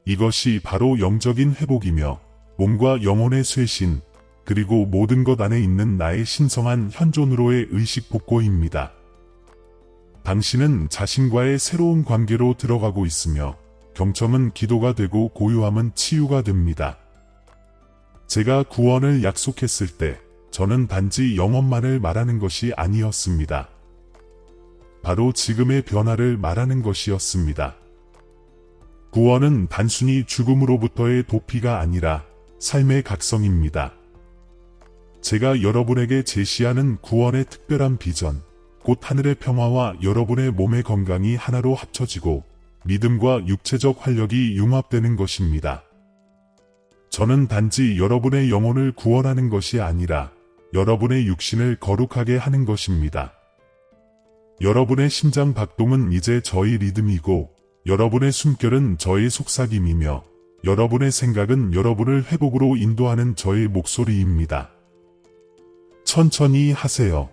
이것이 바로 영적인 회복이며 몸과 영혼의 쇄신, 그리고 모든 것 안에 있는 나의 신성한 현존으로의 의식 복고입니다. 당신은 자신과의 새로운 관계로 들어가고 있으며 경청은 기도가 되고 고요함은 치유가 됩니다. 제가 구원을 약속했을 때 저는 단지 영원만을 말하는 것이 아니었습니다. 바로 지금의 변화를 말하는 것이었습니다. 구원은 단순히 죽음으로부터의 도피가 아니라 삶의 각성입니다. 제가 여러분에게 제시하는 구원의 특별한 비전, 곧 하늘의 평화와 여러분의 몸의 건강이 하나로 합쳐지고 믿음과 육체적 활력이 융합되는 것입니다. 저는 단지 여러분의 영혼을 구원하는 것이 아니라 여러분의 육신을 거룩하게 하는 것입니다. 여러분의 심장 박동은 이제 저의 리듬이고 여러분의 숨결은 저의 속삭임이며 여러분의 생각은 여러분을 회복으로 인도하는 저의 목소리입니다. 천천히 하세요.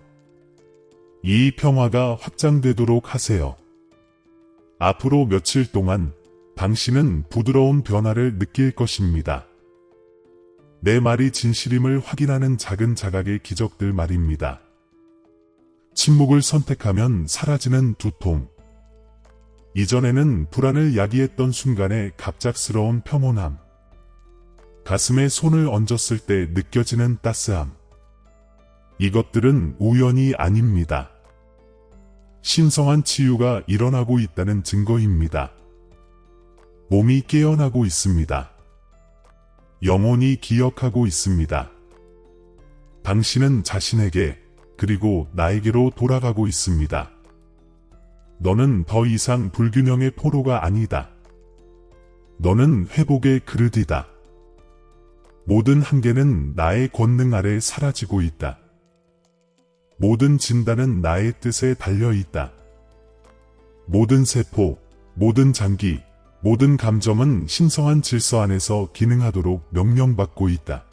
이 평화가 확장되도록 하세요. 앞으로 며칠 동안 당신은 부드러운 변화를 느낄 것입니다. 내 말이 진실임을 확인하는 작은 자각의 기적들 말입니다. 침묵을 선택하면 사라지는 두통. 이전에는 불안을 야기했던 순간의 갑작스러운 평온함. 가슴에 손을 얹었을 때 느껴지는 따스함. 이것들은 우연이 아닙니다. 신성한 치유가 일어나고 있다는 증거입니다. 몸이 깨어나고 있습니다. 영혼이 기억하고 있습니다. 당신은 자신에게 그리고 나에게로 돌아가고 있습니다. 너는 더 이상 불균형의 포로가 아니다. 너는 회복의 그릇이다. 모든 한계는 나의 권능 아래 사라지고 있다. 모든 진단은 나의 뜻에 달려 있다. 모든 세포, 모든 장기, 모든 감정은 신성한 질서 안에서 기능하도록 명령받고 있다.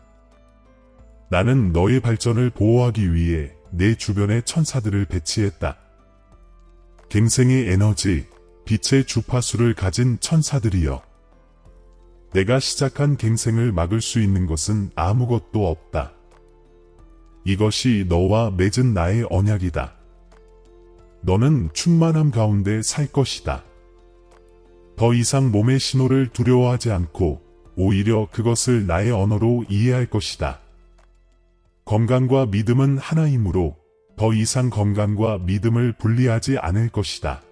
나는 너의 발전을 보호하기 위해 내 주변에 천사들을 배치했다. 갱생의 에너지, 빛의 주파수를 가진 천사들이여. 내가 시작한 갱생을 막을 수 있는 것은 아무것도 없다. 이것이 너와 맺은 나의 언약이다. 너는 충만함 가운데 살 것이다. 더 이상 몸의 신호를 두려워하지 않고 오히려 그것을 나의 언어로 이해할 것이다. 건강과 믿음은 하나이므로 더 이상 건강과 믿음을 분리하지 않을 것이다.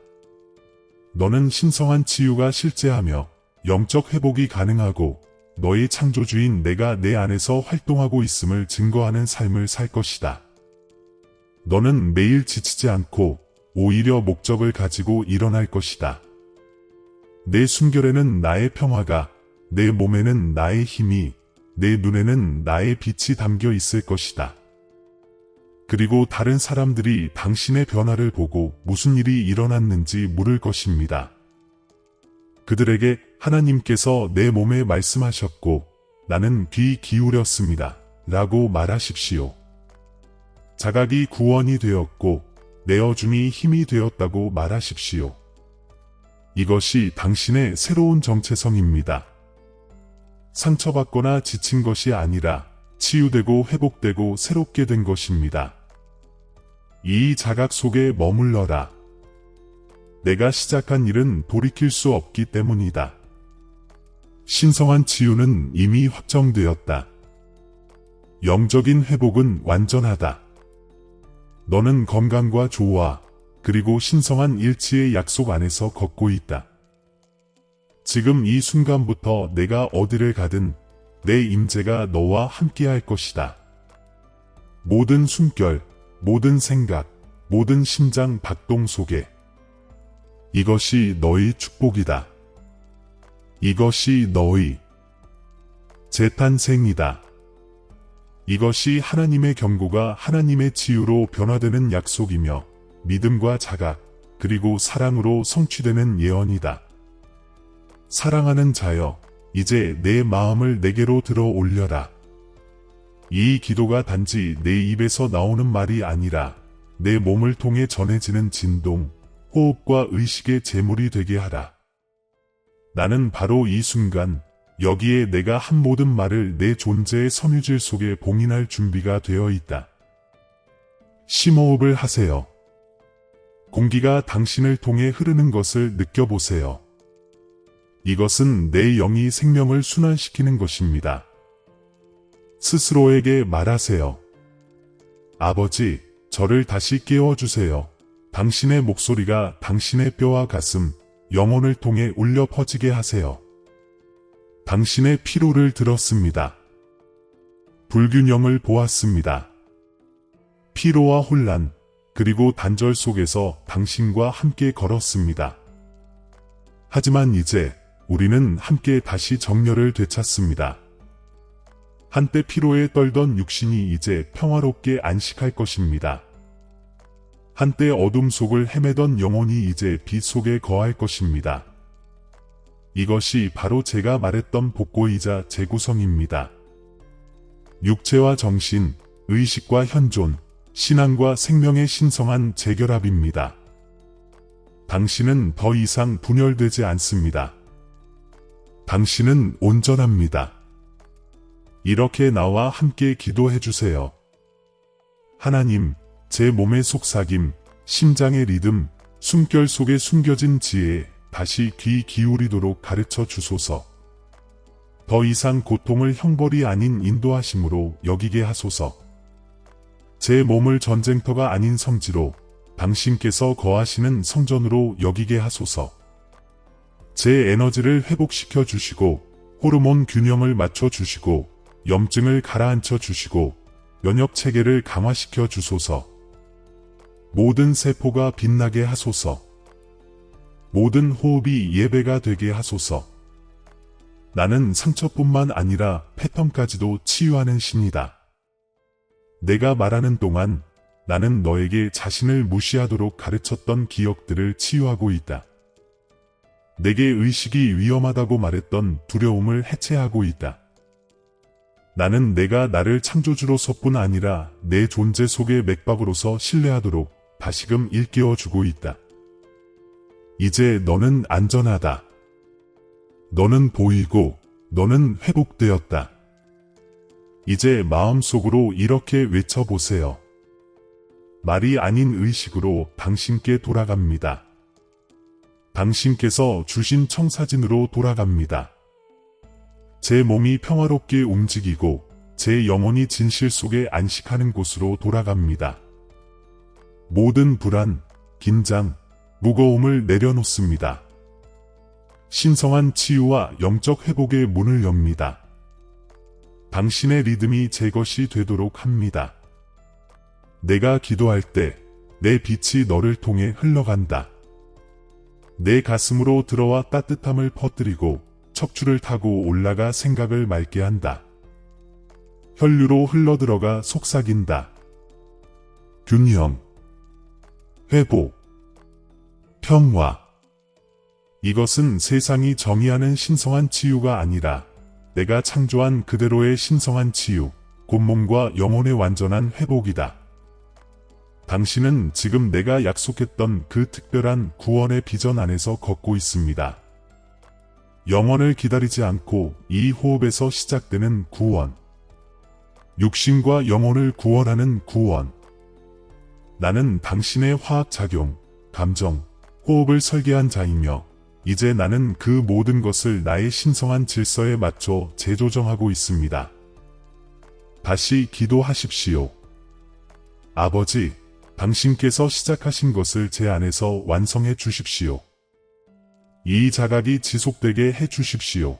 너는 신성한 치유가 실제하며 영적 회복이 가능하고 너의 창조주인 내가 내 안에서 활동하고 있음을 증거하는 삶을 살 것이다. 너는 매일 지치지 않고 오히려 목적을 가지고 일어날 것이다. 내 숨결에는 나의 평화가, 내 몸에는 나의 힘이, 내 눈에는 나의 빛이 담겨 있을 것이다. 그리고 다른 사람들이 당신의 변화를 보고 무슨 일이 일어났는지 물을 것입니다. 그들에게 하나님께서 내 몸에 말씀하셨고 나는 귀 기울였습니다. 라고 말하십시오. 자각이 구원이 되었고 내어줌이 힘이 되었다고 말하십시오. 이것이 당신의 새로운 정체성입니다. 상처받거나 지친 것이 아니라 치유되고 회복되고 새롭게 된 것입니다. 이 자각 속에 머물러라. 내가 시작한 일은 돌이킬 수 없기 때문이다. 신성한 치유는 이미 확정되었다. 영적인 회복은 완전하다. 너는 건강과 조화, 그리고 신성한 일치의 약속 안에서 걷고 있다. 지금 이 순간부터 내가 어디를 가든 내 임재가 너와 함께할 것이다. 모든 숨결, 모든 생각, 모든 심장 박동 속에 이것이 너의 축복이다. 이것이 너의 재탄생이다. 이것이 하나님의 경고가 하나님의 치유로 변화되는 약속이며 믿음과 자각, 그리고 사랑으로 성취되는 예언이다. 사랑하는 자여, 이제 내 마음을 내게로 들어 올려라. 이 기도가 단지 내 입에서 나오는 말이 아니라 내 몸을 통해 전해지는 진동, 호흡과 의식의 제물이 되게 하라. 나는 바로 이 순간 여기에 내가 한 모든 말을 내 존재의 섬유질 속에 봉인할 준비가 되어 있다. 심호흡을 하세요. 공기가 당신을 통해 흐르는 것을 느껴보세요. 이것은 내 영이 생명을 순환시키는 것입니다. 스스로에게 말하세요. 아버지, 저를 다시 깨워주세요. 당신의 목소리가 당신의 뼈와 가슴, 영혼을 통해 울려 퍼지게 하세요. 당신의 피로를 들었습니다. 불균형을 보았습니다. 피로와 혼란, 그리고 단절 속에서 당신과 함께 걸었습니다. 하지만 이제 우리는 함께 다시 정열을 되찾습니다. 한때 피로에 떨던 육신이 이제 평화롭게 안식할 것입니다. 한때 어둠 속을 헤매던 영혼이 이제 빛 속에 거할 것입니다. 이것이 바로 제가 말했던 복고이자 재구성입니다. 육체와 정신, 의식과 현존, 신앙과 생명의 신성한 재결합입니다. 당신은 더 이상 분열되지 않습니다. 당신은 온전합니다. 이렇게 나와 함께 기도해 주세요. 하나님, 제 몸의 속삭임, 심장의 리듬, 숨결 속에 숨겨진 지혜에 다시 귀 기울이도록 가르쳐 주소서. 더 이상 고통을 형벌이 아닌 인도하심으로 여기게 하소서. 제 몸을 전쟁터가 아닌 성지로, 당신께서 거하시는 성전으로 여기게 하소서. 제 에너지를 회복시켜 주시고, 호르몬 균형을 맞춰 주시고, 염증을 가라앉혀 주시고, 면역 체계를 강화시켜 주소서. 모든 세포가 빛나게 하소서. 모든 호흡이 예배가 되게 하소서. 나는 상처뿐만 아니라 패턴까지도 치유하는 신이다. 내가 말하는 동안 나는 너에게 자신을 무시하도록 가르쳤던 기억들을 치유하고 있다. 내게 의식이 위험하다고 말했던 두려움을 해체하고 있다. 나는 내가 나를 창조주로서뿐 아니라 내 존재 속의 맥박으로서 신뢰하도록 다시금 일깨워주고 있다. 이제 너는 안전하다. 너는 보이고 너는 회복되었다. 이제 마음속으로 이렇게 외쳐보세요. 말이 아닌 의식으로 당신께 돌아갑니다. 당신께서 주신 청사진으로 돌아갑니다. 제 몸이 평화롭게 움직이고 제 영혼이 진실 속에 안식하는 곳으로 돌아갑니다. 모든 불안, 긴장, 무거움을 내려놓습니다. 신성한 치유와 영적 회복의 문을 엽니다. 당신의 리듬이 제 것이 되도록 합니다. 내가 기도할 때 내 빛이 너를 통해 흘러간다. 내 가슴으로 들어와 따뜻함을 퍼뜨리고 척추를 타고 올라가 생각을 맑게 한다. 혈류로 흘러들어가 속삭인다. 균형, 회복, 평화. 이것은 세상이 정의하는 신성한 치유가 아니라 내가 창조한 그대로의 신성한 치유, 곧 몸과 영혼의 완전한 회복이다. 당신은 지금 내가 약속했던 그 특별한 구원의 비전 안에서 걷고 있습니다. 영원을 기다리지 않고 이 호흡에서 시작되는 구원. 육신과 영혼을 구원하는 구원. 나는 당신의 화학작용, 감정, 호흡을 설계한 자이며 이제 나는 그 모든 것을 나의 신성한 질서에 맞춰 재조정하고 있습니다. 다시 기도하십시오. 아버지, 당신께서 시작하신 것을 제 안에서 완성해 주십시오. 이 자각이 지속되게 해 주십시오.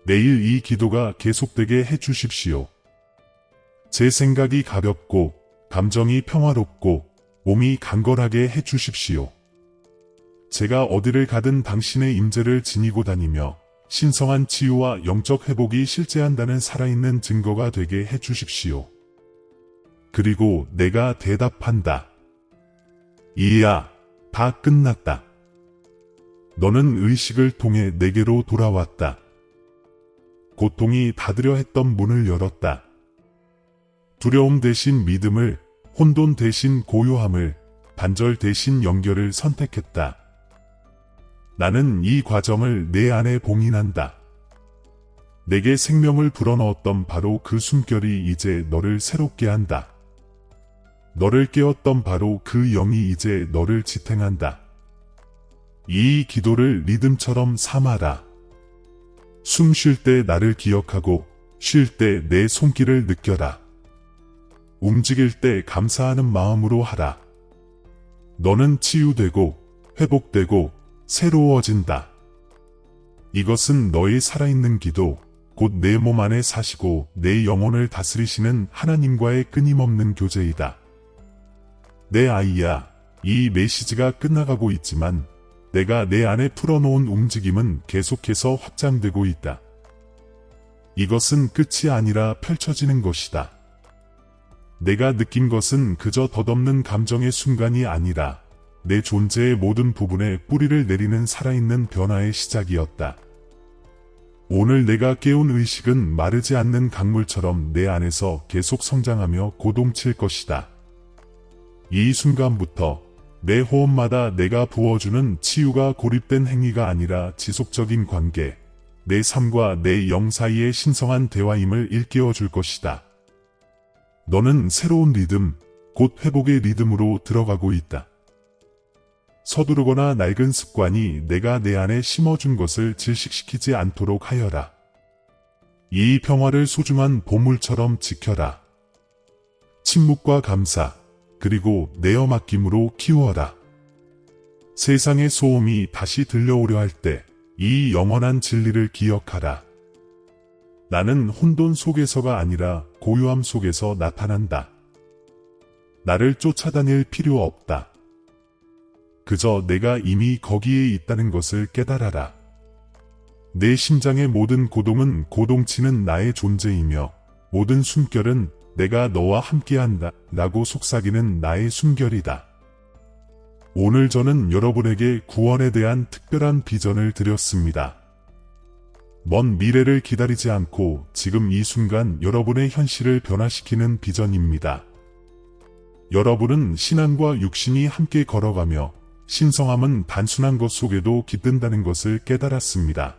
내일 이 기도가 계속되게 해 주십시오. 제 생각이 가볍고 감정이 평화롭고 몸이 강건하게 해 주십시오. 제가 어디를 가든 당신의 임재를 지니고 다니며 신성한 치유와 영적 회복이 실제한다는 살아있는 증거가 되게 해 주십시오. 그리고 내가 대답한다. 이야, 다 끝났다. 너는 의식을 통해 내게로 돌아왔다. 고통이 닫으려 했던 문을 열었다. 두려움 대신 믿음을, 혼돈 대신 고요함을, 단절 대신 연결을 선택했다. 나는 이 과정을 내 안에 봉인한다. 내게 생명을 불어넣었던 바로 그 숨결이 이제 너를 새롭게 한다. 너를 깨웠던 바로 그 영이 이제 너를 지탱한다. 이 기도를 리듬처럼 삼아라. 숨 쉴 때 나를 기억하고 쉴 때 내 손길을 느껴라. 움직일 때 감사하는 마음으로 하라. 너는 치유되고 회복되고 새로워진다. 이것은 너의 살아있는 기도, 곧 내 몸 안에 사시고 내 영혼을 다스리시는 하나님과의 끊임없는 교제이다. 내 아이야, 이 메시지가 끝나가고 있지만 내가 내 안에 풀어놓은 움직임은 계속해서 확장되고 있다. 이것은 끝이 아니라 펼쳐지는 것이다. 내가 느낀 것은 그저 덧없는 감정의 순간이 아니라 내 존재의 모든 부분에 뿌리를 내리는 살아있는 변화의 시작이었다. 오늘 내가 깨운 의식은 마르지 않는 강물처럼 내 안에서 계속 성장하며 고동칠 것이다. 이 순간부터 내 호흡마다 내가 부어주는 치유가 고립된 행위가 아니라 지속적인 관계, 내 삶과 내 영 사이의 신성한 대화임을 일깨워 줄 것이다. 너는 새로운 리듬, 곧 회복의 리듬으로 들어가고 있다. 서두르거나 낡은 습관이 내가 내 안에 심어준 것을 질식시키지 않도록 하여라. 이 평화를 소중한 보물처럼 지켜라. 침묵과 감사, 그리고 내어 맡김으로 키워라. 세상의 소음이 다시 들려오려 할 때 이 영원한 진리를 기억하라. 나는 혼돈 속에서가 아니라 고요함 속에서 나타난다. 나를 쫓아다닐 필요 없다. 그저 내가 이미 거기에 있다는 것을 깨달아라. 내 심장의 모든 고동은 고동치는 나의 존재이며 모든 숨결은 내가 너와 함께한다 라고 속삭이는 나의 숨결이다. 오늘 저는 여러분에게 구원에 대한 특별한 비전을 드렸습니다. 먼 미래를 기다리지 않고 지금 이 순간 여러분의 현실을 변화시키는 비전입니다. 여러분은 신앙과 육신이 함께 걸어가며 신성함은 단순한 것 속에도 깃든다는 것을 깨달았습니다.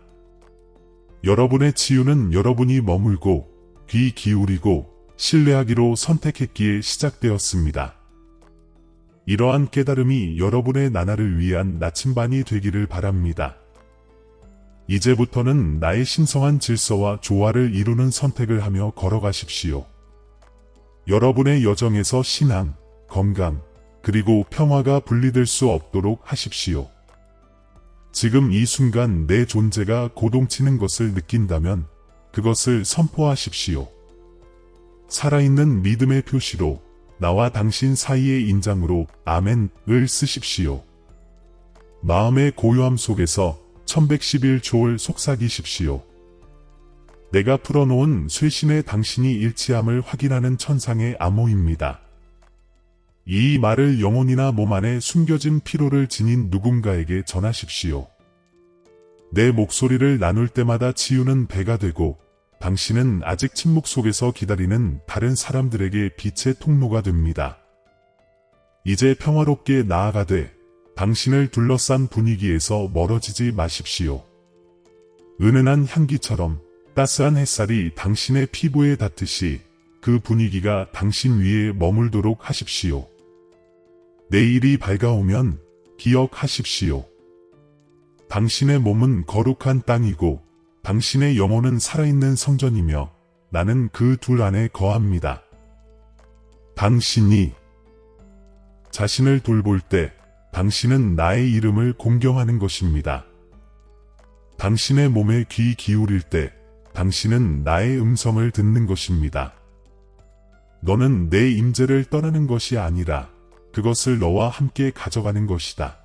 여러분의 치유는 여러분이 머물고 귀 기울이고 신뢰하기로 선택했기에 시작되었습니다. 이러한 깨달음이 여러분의 나날을 위한 나침반이 되기를 바랍니다. 이제부터는 나의 신성한 질서와 조화를 이루는 선택을 하며 걸어가십시오. 여러분의 여정에서 신앙, 건강, 그리고 평화가 분리될 수 없도록 하십시오. 지금 이 순간 내 존재가 고동치는 것을 느낀다면 그것을 선포하십시오. 살아있는 믿음의 표시로 나와 당신 사이의 인장으로 아멘을 쓰십시오. 마음의 고요함 속에서 1111조를 속삭이십시오. 내가 풀어놓은 쇄신의 당신이 일치함을 확인하는 천상의 암호입니다. 이 말을 영혼이나 몸 안에 숨겨진 피로를 지닌 누군가에게 전하십시오. 내 목소리를 나눌 때마다 치유는 배가 되고 당신은 아직 침묵 속에서 기다리는 다른 사람들에게 빛의 통로가 됩니다. 이제 평화롭게 나아가되 당신을 둘러싼 분위기에서 멀어지지 마십시오. 은은한 향기처럼 따스한 햇살이 당신의 피부에 닿듯이 그 분위기가 당신 위에 머물도록 하십시오. 내일이 밝아오면 기억하십시오. 당신의 몸은 거룩한 땅이고 당신의 영혼은 살아있는 성전이며 나는 그 둘 안에 거합니다. 당신이 자신을 돌볼 때 당신은 나의 이름을 공경하는 것입니다. 당신의 몸에 귀 기울일 때 당신은 나의 음성을 듣는 것입니다. 너는 내 임재를 떠나는 것이 아니라 그것을 너와 함께 가져가는 것이다.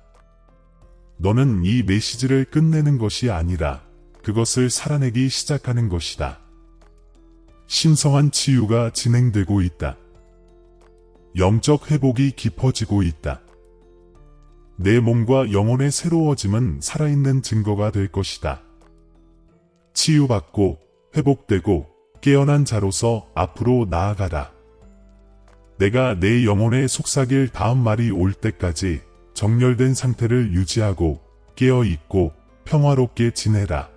너는 이 메시지를 끝내는 것이 아니라 그것을 살아내기 시작하는 것이다. 신성한 치유가 진행되고 있다. 영적 회복이 깊어지고 있다. 내 몸과 영혼의 새로워짐은 살아있는 증거가 될 것이다. 치유받고 회복되고 깨어난 자로서 앞으로 나아가라. 내가 내 영혼에 속삭일 다음 말이 올 때까지 정렬된 상태를 유지하고 깨어있고 평화롭게 지내라.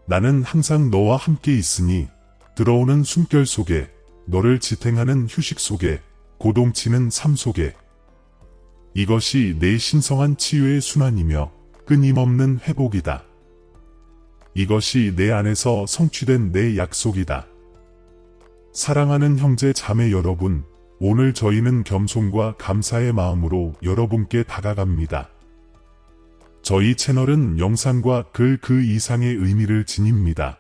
나는 항상 너와 함께 있으니 들어오는 숨결 속에, 너를 지탱하는 휴식 속에, 고동치는 삶 속에. 이것이 내 신성한 치유의 순환이며 끊임없는 회복이다. 이것이 내 안에서 성취된 내 약속이다. 사랑하는 형제 자매 여러분, 오늘 저희는 겸손과 감사의 마음으로 여러분께 다가갑니다. 저희 채널은 영상과 글 그 이상의 의미를 지닙니다.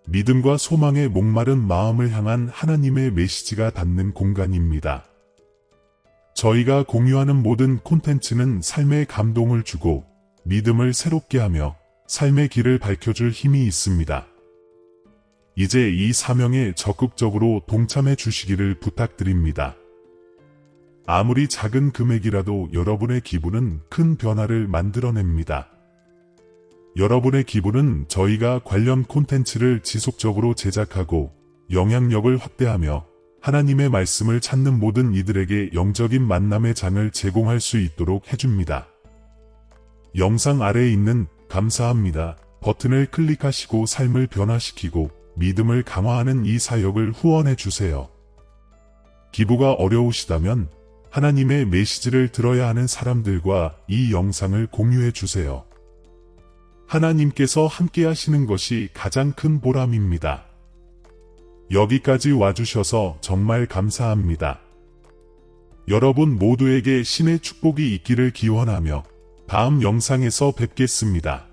믿음과 소망의 목마른 마음을 향한 하나님의 메시지가 닿는 공간입니다. 저희가 공유하는 모든 콘텐츠는 삶의 감동을 주고 믿음을 새롭게 하며 삶의 길을 밝혀줄 힘이 있습니다. 이제 이 사명에 적극적으로 동참해 주시기를 부탁드립니다. 아무리 작은 금액이라도 여러분의 기부는 큰 변화를 만들어냅니다. 여러분의 기부는 저희가 관련 콘텐츠를 지속적으로 제작하고 영향력을 확대하며 하나님의 말씀을 찾는 모든 이들에게 영적인 만남의 장을 제공할 수 있도록 해줍니다. 영상 아래에 있는 감사합니다 버튼을 클릭하시고 삶을 변화시키고 믿음을 강화하는 이 사역을 후원해 주세요. 기부가 어려우시다면 하나님의 메시지를 들어야 하는 사람들과 이 영상을 공유해 주세요. 하나님께서 함께 하시는 것이 가장 큰 보람입니다. 여기까지 와주셔서 정말 감사합니다. 여러분 모두에게 신의 축복이 있기를 기원하며 다음 영상에서 뵙겠습니다.